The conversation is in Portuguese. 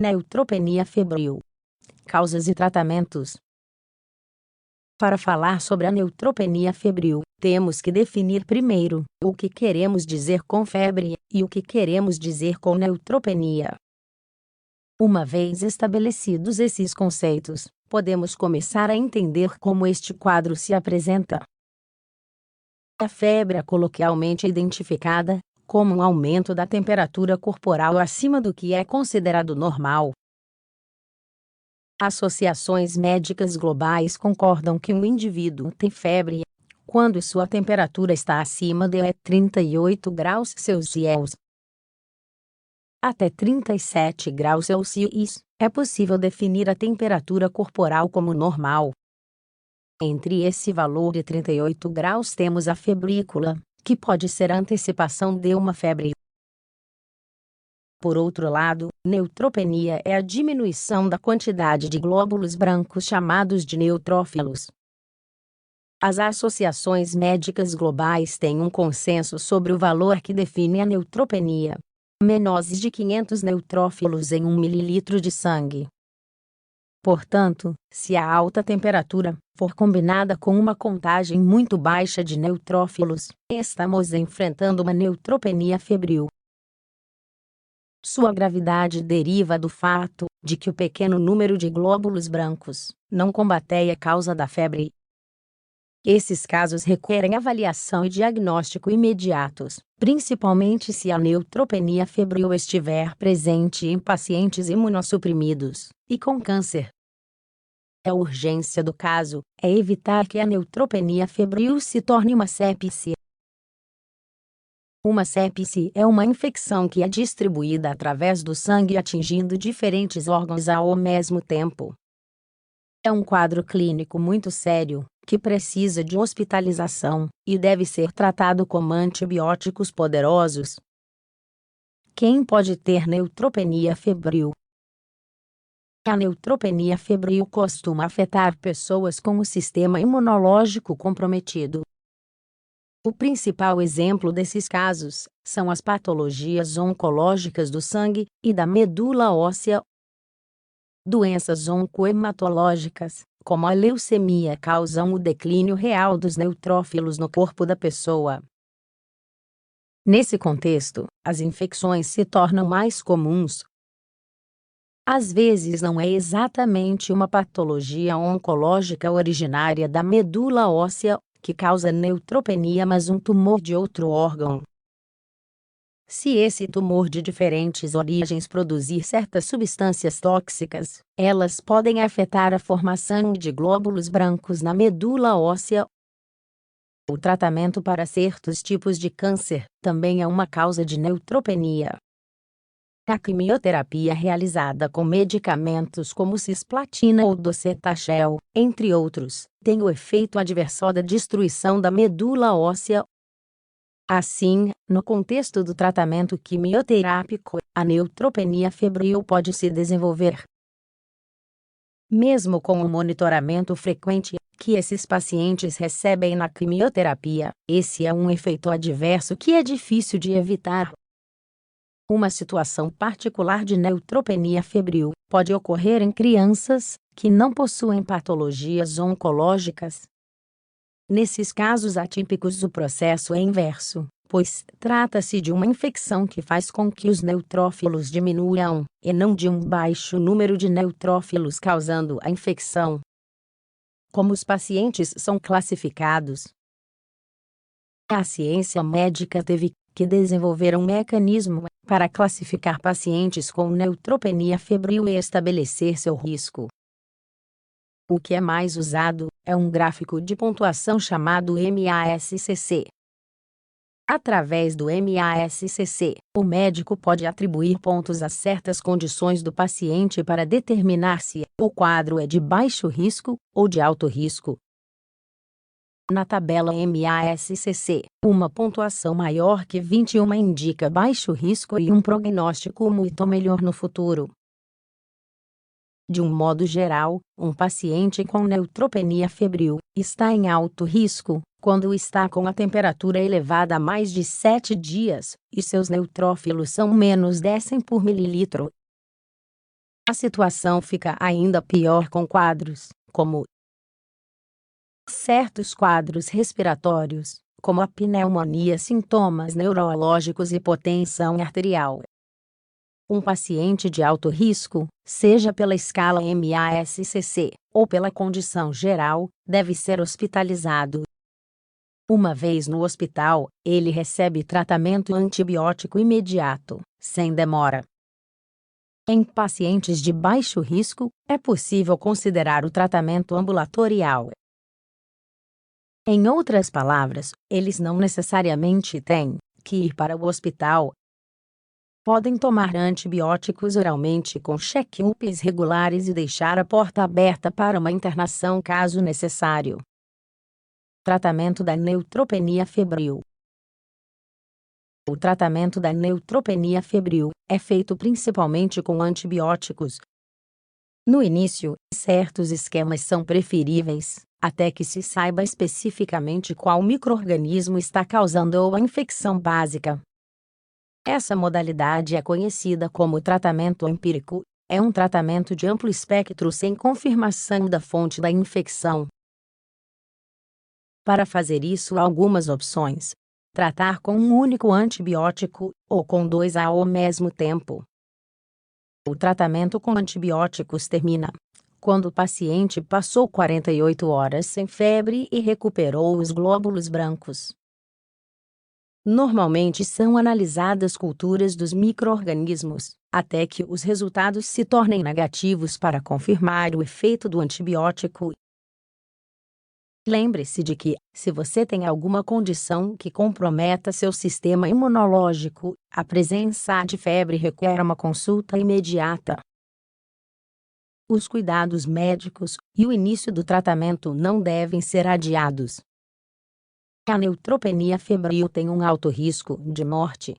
Neutropenia febril. Causas e tratamentos. Para falar sobre a neutropenia febril, temos que definir primeiro o que queremos dizer com febre e o que queremos dizer com neutropenia. Uma vez estabelecidos esses conceitos, podemos começar a entender como este quadro se apresenta. A febre é coloquialmente identificada como um aumento da temperatura corporal acima do que é considerado normal. Associações médicas globais concordam que um indivíduo tem febre quando sua temperatura está acima de 38 graus Celsius. Até 37 graus Celsius, é possível definir a temperatura corporal como normal. Entre esse valor de 38 graus temos a febrícula, que pode ser a antecipação de uma febre. Por outro lado, neutropenia é a diminuição da quantidade de glóbulos brancos chamados de neutrófilos. As associações médicas globais têm um consenso sobre o valor que define a neutropenia: menores de 500 neutrófilos em 1 ml de sangue. Portanto, se a alta temperatura for combinada com uma contagem muito baixa de neutrófilos, estamos enfrentando uma neutropenia febril. Sua gravidade deriva do fato de que o pequeno número de glóbulos brancos não combatem a causa da febre. Esses casos requerem avaliação e diagnóstico imediatos, principalmente se a neutropenia febril estiver presente em pacientes imunossuprimidos e com câncer. A urgência do caso é evitar que a neutropenia febril se torne uma sepse. Uma sepse é uma infecção que é distribuída através do sangue atingindo diferentes órgãos ao mesmo tempo. É um quadro clínico muito sério, que precisa de hospitalização e deve ser tratado com antibióticos poderosos. Quem pode ter neutropenia febril? A neutropenia febril costuma afetar pessoas com o sistema imunológico comprometido. O principal exemplo desses casos são as patologias oncológicas do sangue e da medula óssea. Doenças oncohematológicas, como a leucemia, causam o declínio real dos neutrófilos no corpo da pessoa. Nesse contexto, as infecções se tornam mais comuns. Às vezes não é exatamente uma patologia oncológica originária da medula óssea que causa neutropenia, mas um tumor de outro órgão. Se esse tumor de diferentes origens produzir certas substâncias tóxicas, elas podem afetar a formação de glóbulos brancos na medula óssea. O tratamento para certos tipos de câncer também é uma causa de neutropenia. A quimioterapia realizada com medicamentos como cisplatina ou docetaxel, entre outros, tem o efeito adverso da destruição da medula óssea. Assim, no contexto do tratamento quimioterápico, a neutropenia febril pode se desenvolver. Mesmo com o monitoramento frequente que esses pacientes recebem na quimioterapia, esse é um efeito adverso que é difícil de evitar. Uma situação particular de neutropenia febril pode ocorrer em crianças que não possuem patologias oncológicas. Nesses casos atípicos, o processo é inverso, pois trata-se de uma infecção que faz com que os neutrófilos diminuam, e não de um baixo número de neutrófilos causando a infecção. Como os pacientes são classificados? A ciência médica teve que desenvolver um mecanismo para classificar pacientes com neutropenia febril e estabelecer seu risco. O que é mais usado é um gráfico de pontuação chamado MASCC. Através do MASCC, o médico pode atribuir pontos a certas condições do paciente para determinar se o quadro é de baixo risco ou de alto risco. Na tabela MASCC, uma pontuação maior que 21 indica baixo risco e um prognóstico muito melhor no futuro. De um modo geral, um paciente com neutropenia febril está em alto risco quando está com a temperatura elevada há mais de 7 dias e seus neutrófilos são menos 10 por mililitro. A situação fica ainda pior com quadros, como certos quadros respiratórios, como a pneumonia, sintomas neurológicos e hipotensão arterial. Um paciente de alto risco, seja pela escala MASCC ou pela condição geral, deve ser hospitalizado. Uma vez no hospital, ele recebe tratamento antibiótico imediato, sem demora. Em pacientes de baixo risco, é possível considerar o tratamento ambulatorial. Em outras palavras, eles não necessariamente têm que ir para o hospital. Podem tomar antibióticos oralmente com check-ups regulares e deixar a porta aberta para uma internação caso necessário. Tratamento da neutropenia febril. O tratamento da neutropenia febril é feito principalmente com antibióticos. No início, certos esquemas são preferíveis, até que se saiba especificamente qual micro-organismo está causando a infecção básica. Essa modalidade é conhecida como tratamento empírico. É um tratamento de amplo espectro sem confirmação da fonte da infecção. Para fazer isso, há algumas opções: tratar com um único antibiótico, ou com dois ao mesmo tempo. O tratamento com antibióticos termina quando o paciente passou 48 horas sem febre e recuperou os glóbulos brancos. Normalmente são analisadas culturas dos micro-organismos, até que os resultados se tornem negativos para confirmar o efeito do antibiótico. Lembre-se de que, se você tem alguma condição que comprometa seu sistema imunológico, a presença de febre requer uma consulta imediata. Os cuidados médicos e o início do tratamento não devem ser adiados. A neutropenia febril tem um alto risco de morte,